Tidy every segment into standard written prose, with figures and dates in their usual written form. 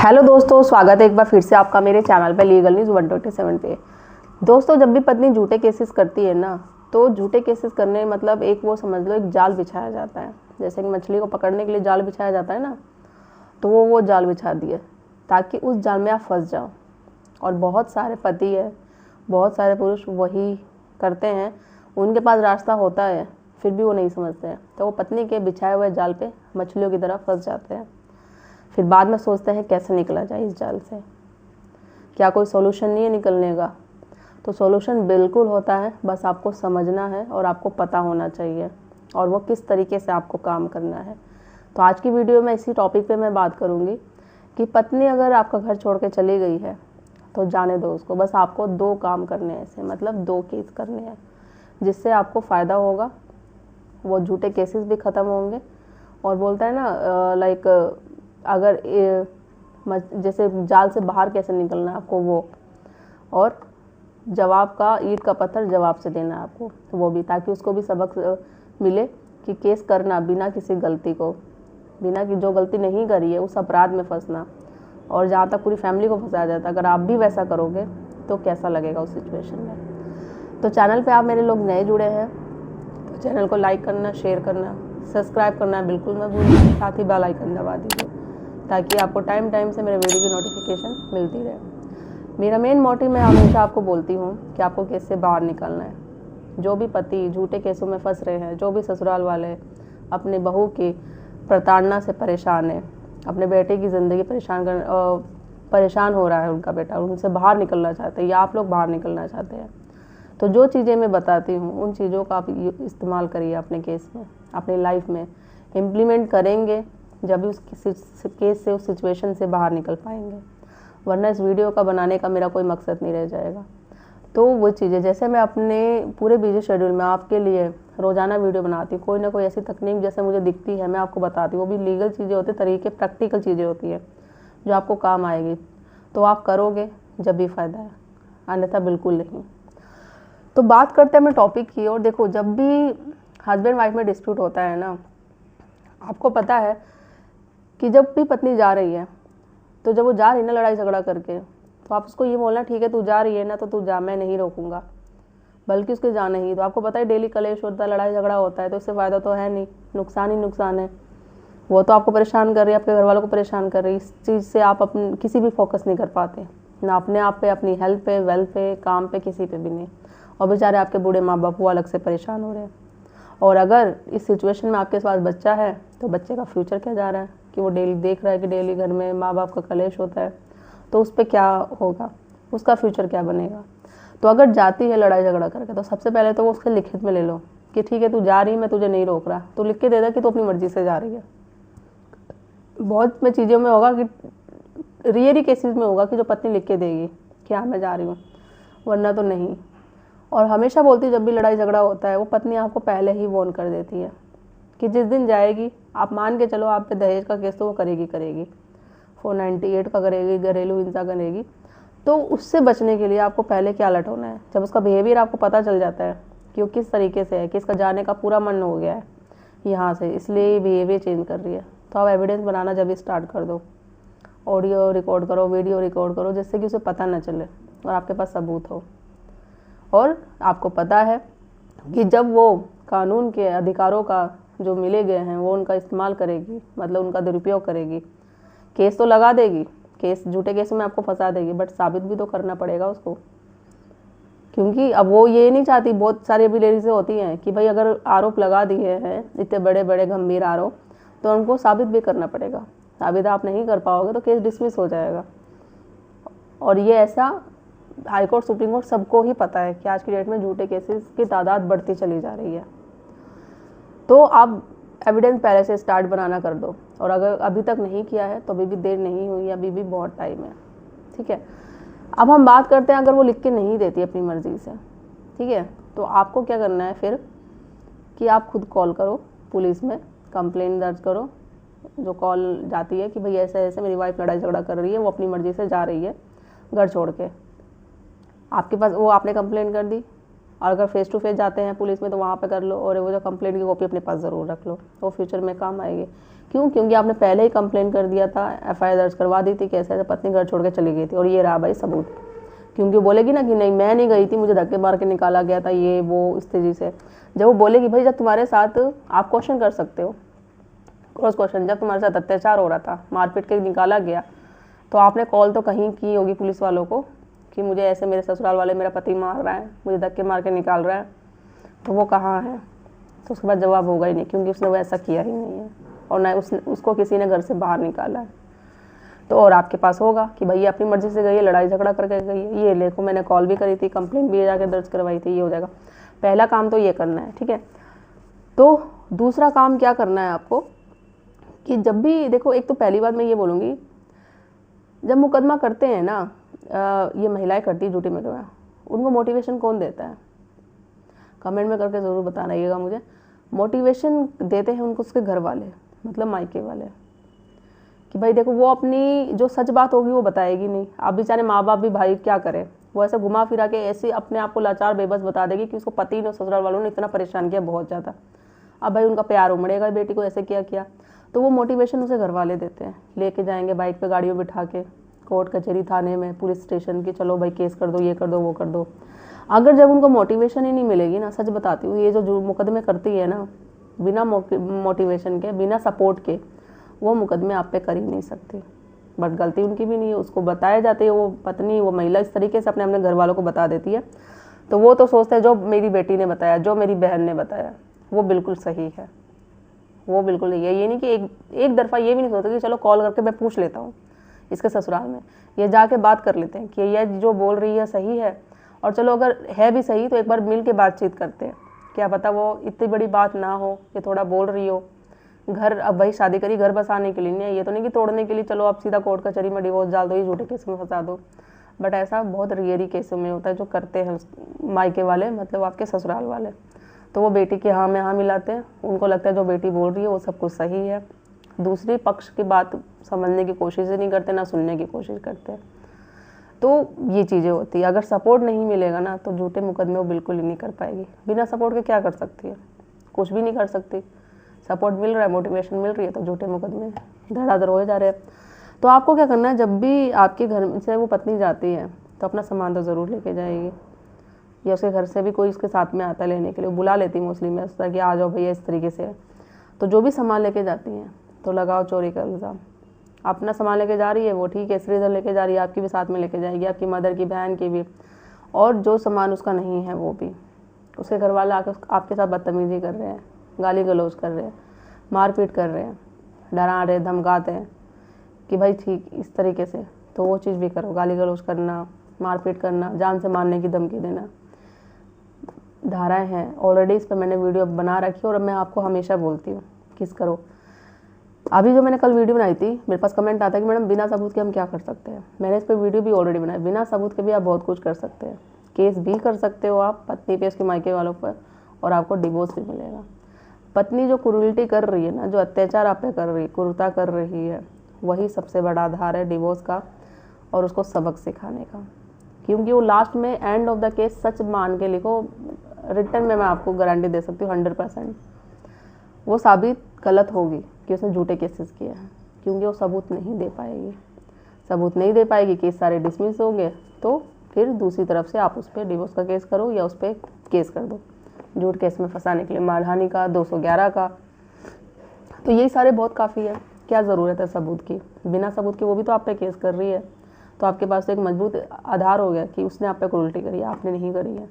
Hello दोस्तों, स्वागत है एक बार फिर से आपका मेरे चैनल पे लीगल न्यूज़ 127 पे। दोस्तों, जब भी पत्नी झूठे केसेस करती है ना, तो झूठे केसेस करने मतलब एक वो समझ लो एक जाल बिछाया जाता है। जैसे कि मछली को पकड़ने के लिए जाल बिछाया जाता है ना, तो वो जाल बिछा दिए ताकि उस जाल में आप फंस जाओ। और बहुत सारे पति है, बहुत सारे पुरुष वही करते हैं, उनके पास रास्ता होता है फिर भी वो नहीं समझते हैं, तो वो पत्नी के बिछाए हुए जाल पे मछलियों की तरह फंस जाते हैं। फिर बाद में सोचते हैं कैसे निकला जाए इस जाल से, क्या कोई सॉल्यूशन नहीं है निकलने का। तो सॉल्यूशन बिल्कुल होता है, बस आपको समझना है और आपको पता होना चाहिए और वो किस तरीके से आपको काम करना है। तो आज की वीडियो में इसी टॉपिक पे मैं बात करूँगी कि पत्नी अगर आपका घर छोड़ के चली गई है तो जाने दो उसको। बस आपको 2 काम करने हैं ऐसे, मतलब 2 केस करने हैं जिससे आपको फ़ायदा होगा, वो झूठे केसेस भी ख़त्म होंगे। और बोलता है ना लाइक अगर जैसे जाल से बाहर कैसे निकलना है आपको वो, और जवाब का ईंट का पत्थर जवाब से देना है आपको वो भी, ताकि उसको भी सबक मिले कि केस करना बिना किसी गलती को, बिना कि जो गलती नहीं करी है उस अपराध में फंसना, और जहाँ तक पूरी फैमिली को फंसाया जाता है अगर आप भी वैसा करोगे तो कैसा लगेगा उस सिचुएशन में। तो चैनल पे आप मेरे लोग नए जुड़े हैं तो चैनल को लाइक करना, शेयर करना, सब्सक्राइब करना बिल्कुल मत भूलिए, साथ ही बेल आइकन दबा दीजिए ताकि आपको टाइम टाइम से मेरे वीडियो की नोटिफिकेशन मिलती रहे। मेरा मेन मोटिव मैं हमेशा आपको बोलती हूँ कि आपको केस से बाहर निकलना है। जो भी पति झूठे केसों में फंस रहे हैं, जो भी ससुराल वाले अपने बहू की प्रताड़ना से परेशान है, अपने बेटे की ज़िंदगी परेशान हो रहा है उनका बेटा, उनसे बाहर निकलना चाहते हैं या आप लोग बाहर निकलना चाहते हैं, तो जो चीज़ें मैं बताती हूँ उन चीज़ों का आप इस्तेमाल करिए अपने केस में, अपनी लाइफ में इम्प्लीमेंट करेंगे, जब भी उस केस से, उस सिचुएशन से बाहर निकल पाएंगे। वरना इस वीडियो का बनाने का मेरा कोई मकसद नहीं रह जाएगा। तो वो चीज़ें जैसे मैं अपने पूरे बिजी शेड्यूल में आपके लिए रोज़ाना वीडियो बनाती हूँ, कोई ना कोई ऐसी तकनीक जैसे मुझे दिखती है मैं आपको बताती हूँ, वो भी लीगल चीज़ें होती हैं, तरीके प्रैक्टिकल चीज़ें होती है जो आपको काम आएगी, तो आप करोगे जब भी फ़ायदा है, अन्यथा बिल्कुल नहीं। तो बात करते हैं अपने टॉपिक की। और देखो, जब भी हस्बैंड वाइफ में डिस्प्यूट होता है ना, आपको पता है कि जब भी पत्नी जा रही है, तो जब वो जा रही है ना लड़ाई झगड़ा करके, तो आप उसको ये बोलना ठीक है तू जा रही है ना तो तू जा, मैं नहीं रोकूंगा, बल्कि उसके जाना ही। तो आपको पता है डेली कलेश होता है, लड़ाई झगड़ा होता है, तो इससे फ़ायदा तो है नहीं, नुकसान ही नुकसान है। वो तो आपको परेशान कर रही है, आपके घर वालों को परेशान कर रही है, इस चीज़ से आप अपने किसी भी फोकस नहीं कर पाते, ना अपने आप पे, अपनी हेल्थ पे, वेल्थ पे, काम पे, किसी पे भी नहीं। और बेचारे आपके बूढ़े माँ बाप वो अलग से परेशान हो रहे हैं। और अगर इस सिचुएशन में आपके पास बच्चा है तो बच्चे का फ्यूचर क्या जा रहा है कि वो डेली देख रहा है कि डेली घर में माँ बाप का कलेश होता है, तो उस पर क्या होगा, उसका फ्यूचर क्या बनेगा। तो अगर जाती है लड़ाई झगड़ा करके, तो सबसे पहले तो वो उसके लिखित में ले लो कि ठीक है तू जा रही है, मैं तुझे नहीं रोक रहा, तो लिख के दे दे कि तू अपनी मर्जी से जा रही है। बहुत में चीज़ों में होगा कि रियली केसेस में होगा कि जो पत्नी लिख के देगी कि हाँ मैं जा रही हूँ, वरना तो नहीं। और हमेशा बोलती हूँ जब भी लड़ाई झगड़ा होता है वो पत्नी आपको पहले ही वॉर्न कर देती है कि जिस दिन जाएगी, आप मान के चलो आप पे दहेज का केस तो वो करेगी 498 का करेगी, घरेलू हिंसा करेगी। तो उससे बचने के लिए आपको पहले क्या अलर्ट होना है, जब उसका बिहेवियर आपको पता चल जाता है कि वो किस तरीके से है, कि इसका जाने का पूरा मन हो गया है यहाँ से, इसलिए बिहेवियर चेंज कर रही है, तो आप एविडेंस बनाना जब स्टार्ट कर दो, ऑडियो रिकॉर्ड करो, वीडियो रिकॉर्ड करो, जिससे कि उसे पता न चले और आपके पास सबूत हो। और आपको पता है कि जब वो कानून के अधिकारों का जो मिले गए हैं वो उनका इस्तेमाल करेगी, मतलब उनका दुरुपयोग करेगी, केस तो लगा देगी, केस झूठे केसों में आपको फंसा देगी, बट साबित भी तो करना पड़ेगा उसको, क्योंकि अब वो ये नहीं चाहती। बहुत सारी अभी लेडीज़ें होती हैं कि भाई अगर आरोप लगा दिए हैं इतने बड़े बड़े गंभीर आरोप, तो उनको साबित भी करना पड़ेगा। साबित आप नहीं कर पाओगे तो केस डिसमिस हो जाएगा। और ये ऐसा हाईकोर्ट, सुप्रीम कोर्ट सबको ही पता है कि आज की डेट में झूठे केसेस की तादाद बढ़ती चली जा रही है। तो आप एविडेंस पहले से स्टार्ट बनाना कर दो, और अगर अभी तक नहीं किया है तो अभी भी देर नहीं हुई, अभी भी बहुत टाइम है, ठीक है। अब हम बात करते हैं अगर वो लिख के नहीं देती अपनी मर्जी से, ठीक है, तो आपको क्या करना है फिर कि आप खुद कॉल करो पुलिस में, कंप्लेंट दर्ज करो। जो कॉल जाती है कि भाई ऐसे ऐसे मेरी वाइफ लड़ाई झगड़ा कर रही है, वो अपनी मर्जी से जा रही है घर छोड़ के, आपके पास वो आपने कंप्लेंट कर दी, और अगर फेस टू फेस जाते हैं पुलिस में तो वहाँ पे कर लो, और वो जो कंप्लेंट की कॉपी अपने पास ज़रूर रख लो, वो फ्यूचर में काम आएगी। क्यों? क्योंकि आपने पहले ही कंप्लेंट कर दिया था, FIR दर्ज करवा दी थी, कैसे पत्नी घर छोड़ के चली गई थी, और ये रहा भाई सबूत। क्योंकि वो बोलेगी ना कि नहीं मैं नहीं गई थी, मुझे धक्के मार के निकाला गया था, ये वो इस तेजी से। जब वो बोलेगी भाई, जब तुम्हारे साथ आप क्वेश्चन कर सकते हो, क्रॉस क्वेश्चन, जब तुम्हारे साथ अत्याचार हो रहा था, मारपीट के निकाला गया, तो आपने कॉल तो कहीं की होगी पुलिस वालों को कि मुझे ऐसे मेरे ससुराल वाले मेरा पति मार रहा है, मुझे धक्के मार के निकाल रहा है, तो वो कहाँ है? तो उसके बाद जवाब होगा ही नहीं, क्योंकि उसने वो ऐसा किया ही नहीं है, और ना उसको किसी ने घर से बाहर निकाला है। तो और आपके पास होगा कि भैया अपनी मर्जी से गई है, लड़ाई झगड़ा करके गई है, ये देखो मैंने कॉल भी करी थी, कंप्लेंट भी जाके दर्ज करवाई थी, ये हो जाएगा। पहला काम तो ये करना है, ठीक है। तो दूसरा काम क्या करना है आपको कि जब भी देखो, एक तो पहली बात मैं ये बोलूँगी, जब मुकदमा करते हैं ना, ये महिलाएं करती है झूठी मुकदमा, उनको मोटिवेशन कौन देता है? कमेंट में करके ज़रूर बताइएगा मुझे। मोटिवेशन देते हैं उनको उसके घर वाले, मतलब मायके वाले, कि भाई देखो वो अपनी जो सच बात होगी वो बताएगी नहीं। आप बेचारे माँ बाप भी भाई क्या करें, वो ऐसे घुमा फिरा के ऐसे अपने आप को लाचार बेबस बता देगी कि उसको पति ने ससुराल वालों ने इतना परेशान किया बहुत ज़्यादा। अब भाई उनका प्यार उमड़ेगा, बेटी को ऐसे किया, तो वो मोटिवेशन उसे घर वाले देते हैं, लेके जाएंगे बाइक पे गाड़ियों बिठा के कोर्ट कचहरी थाने में पुलिस स्टेशन की, चलो भाई केस कर दो, ये कर दो, वो कर दो। अगर जब उनको मोटिवेशन ही नहीं मिलेगी ना, सच बताती हूँ, ये जो मुकदमे करती है ना बिना मोटिवेशन के, बिना सपोर्ट के, वो मुकदमे आप पे कर ही नहीं सकती। बट गलती उनकी भी नहीं है, उसको बताया जाती है, वो पत्नी वो महिला इस तरीके से अपने घर वालों को बता देती है, तो वो तो सोचते हैं जो मेरी बेटी ने बताया, जो मेरी बहन ने बताया वो बिल्कुल सही है, वो बिल्कुल नहीं है। ये नहीं कि एक दफ़ा ये भी नहीं सोचते कि चलो कॉल करके मैं पूछ लेता हूँ इसके ससुराल में, ये जाके बात कर लेते हैं कि ये जो बोल रही है सही है, और चलो अगर है भी सही तो एक बार मिल के बातचीत करते हैं, क्या पता वो इतनी बड़ी बात ना हो, ये थोड़ा बोल रही हो। घर अब भाई शादी करी घर बसाने के लिए नहीं है, ये तो नहीं कि तोड़ने के लिए चलो आप सीधा कोर्ट कचहरी में डिवोर्स डाल दो, ये झूठे केस में फंसा दो। बट ऐसा बहुत रेयरी केसों में होता है जो करते हैं मायके वाले, मतलब आपके ससुराल वाले। तो वो बेटी के हाँ में हाँ मिलाते हैं, उनको लगता है जो बेटी बोल रही है वो सब कुछ सही है, दूसरी पक्ष की बात समझने की कोशिश ही नहीं करते, ना सुनने की कोशिश करते हैं। तो ये चीज़ें होती है। अगर सपोर्ट नहीं मिलेगा ना तो झूठे मुकदमे वो बिल्कुल ही नहीं कर पाएगी। बिना सपोर्ट के क्या कर सकती है? कुछ भी नहीं कर सकती। सपोर्ट मिल रहा है, मोटिवेशन मिल रही है, तो झूठे मुकदमे धड़ाधड़ हो जा रहे हैं। तो आपको क्या करना है, जब भी आपके घर से वो पत्नी जाती है तो अपना सामान तो ज़रूर लेके जाएगी, या उसके घर से भी कोई उसके साथ में आता है लेने के लिए, बुला लेती मोस्टली मैं उसका कि आ जाओ भैया इस तरीके से। तो जो भी सामान लेके जाती हैं तो लगाओ चोरी का इल्ज़ाम। अपना सामान लेके जा रही है वो ठीक है, सीजर लेके जा रही है, आपकी भी साथ में लेके जाएगी, आपकी मदर की, बहन की भी, और जो सामान उसका नहीं है वो भी। उसके घर वाले आके आपके साथ बदतमीजी कर रहे हैं, गाली गलौज कर रहे हैं, मारपीट कर रहे हैं, डरा रहे, धमकाते हैं कि भाई ठीक इस तरीके से, तो वो चीज़ भी करो। गाली गलौज करना, मारपीट करना, जान से मारने की धमकी देना, धाराएं हैं ऑलरेडी, इस पर मैंने वीडियो बना रखी है और मैं आपको हमेशा बोलती हूँ किस करो। अभी जो मैंने कल वीडियो बनाई थी, मेरे पास कमेंट आता है कि मैडम बिना सबूत के हम क्या कर सकते हैं। मैंने इस पर वीडियो भी ऑलरेडी बनाई, बिना सबूत के भी आप बहुत कुछ कर सकते हैं। केस भी कर सकते हो आप पत्नी पे, उसके मायके वालों पर, और आपको डिवोर्स भी मिलेगा। पत्नी जो क्रूरल्टी कर रही है ना, जो अत्याचार आप पे कर रही है, क्रूरता कर रही है, वही सबसे बड़ा आधार है डिवोर्स का और उसको सबक सिखाने का। क्योंकि वो लास्ट में एंड ऑफ द केस सच मान के लिखो, रिटर्न में मैं आपको गारंटी दे सकती हूँ 100% वो साबित गलत होगी कि उसने झूठे केसेस किए हैं, क्योंकि वो सबूत नहीं दे पाएगी। सबूत नहीं दे पाएगी, केस सारे डिसमिस हो गए, तो फिर दूसरी तरफ से आप उस पर डिवोर्स का केस करो या उस पर केस कर दो झूठ केस में फंसाने के लिए, मारहानि का, 211 का। तो यही सारे बहुत काफ़ी है, क्या ज़रूरत है सबूत की? बिना सबूत के वो भी तो आप पे केस कर रही है, तो आपके पास एक मजबूत आधार हो गया कि उसने आप पे क्रूरल्टी करी है, आपने नहीं करी है।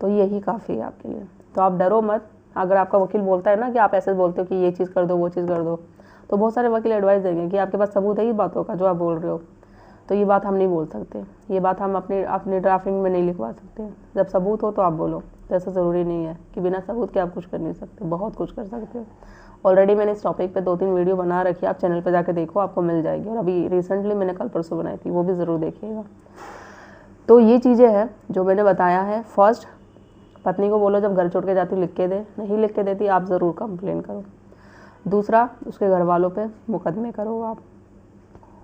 तो यही काफ़ी है आपके लिए। तो आप डरो मत। अगर आपका वकील बोलता है ना कि आप ऐसे बोलते हो कि ये चीज़ कर दो, वो चीज़ कर दो, तो बहुत सारे वकील एडवाइस देंगे कि आपके पास सबूत है ही बातों का जो आप बोल रहे हो, तो ये बात हम नहीं बोल सकते, ये बात हम अपने ड्राफ्टिंग में नहीं लिखवा सकते। जब सबूत हो तो आप बोलो। तो ऐसा ज़रूरी नहीं है कि बिना सबूत के आप कुछ कर नहीं सकते, बहुत कुछ कर सकते हो। ऑलरेडी मैंने इस टॉपिक पे 2-3 वीडियो बना रखी है, आप चैनल पे जाके देखो, आपको मिल जाएगी। और अभी रिसेंटली मैंने कल परसों बनाई थी, वो भी ज़रूर देखिएगा। तो ये चीज़ें हैं जो मैंने बताया है। फर्स्ट, पत्नी को बोलो जब घर छोड़ के जाती हो लिख के दे, नहीं लिख के देती आप ज़रूर कंप्लेन करो। दूसरा, उसके घर वालों पे मुकदमे करो आप।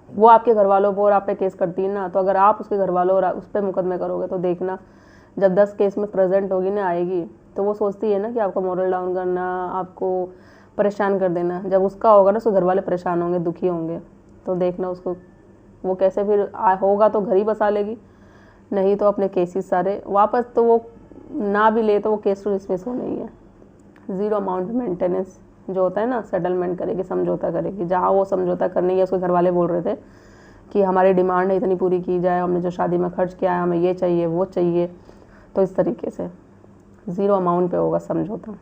वो आपके घर वालों पर और आप पे केस करती है ना, तो अगर आप उसके घर वालों और उस पर मुकदमे करोगे तो देखना जब 10 केस में प्रेजेंट होगी ना, आएगी, तो वो सोचती है ना कि आपको मोरल डाउन करना, आपको परेशान कर देना। जब उसका होगा ना, उसके घर वाले परेशान होंगे, दुखी होंगे, तो देखना उसको वो कैसे फिर होगा तो घर ही बसा लेगी, नहीं तो अपने केसेस सारे वापस, तो वो ना भी ले तो वो केस टू डिसमिस होने ही है। 0 अमाउंट मेंटेनेंस जो होता है ना, सेटलमेंट करेगी, समझौता करेगी। जहाँ वो समझौता करने है, उसके घर वाले बोल रहे थे कि हमारी डिमांड है इतनी पूरी की जाए, हमने जो शादी में खर्च किया है, हमें ये चाहिए वो चाहिए, तो इस तरीके से 0 अमाउंट पे होगा समझौता।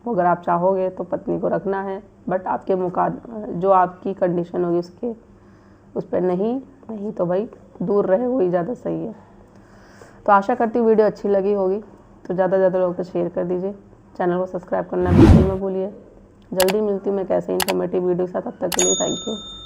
अगर आप चाहोगे तो पत्नी को रखना है, बट आपके जो आपकी कंडीशन होगी उस पर नहीं तो भाई दूर रहे, वही ज़्यादा सही है। तो आशा करती हूँ वीडियो अच्छी लगी होगी, तो ज़्यादा से ज़्यादा लोग तो शेयर कर दीजिए। चैनल को सब्सक्राइब करना बिल्कुल मत भूलिए। जल्दी मिलती हूँ मैं कैसे इन्फॉर्मेटिव वीडियो के साथ, तब तक के लिए थैंक यू।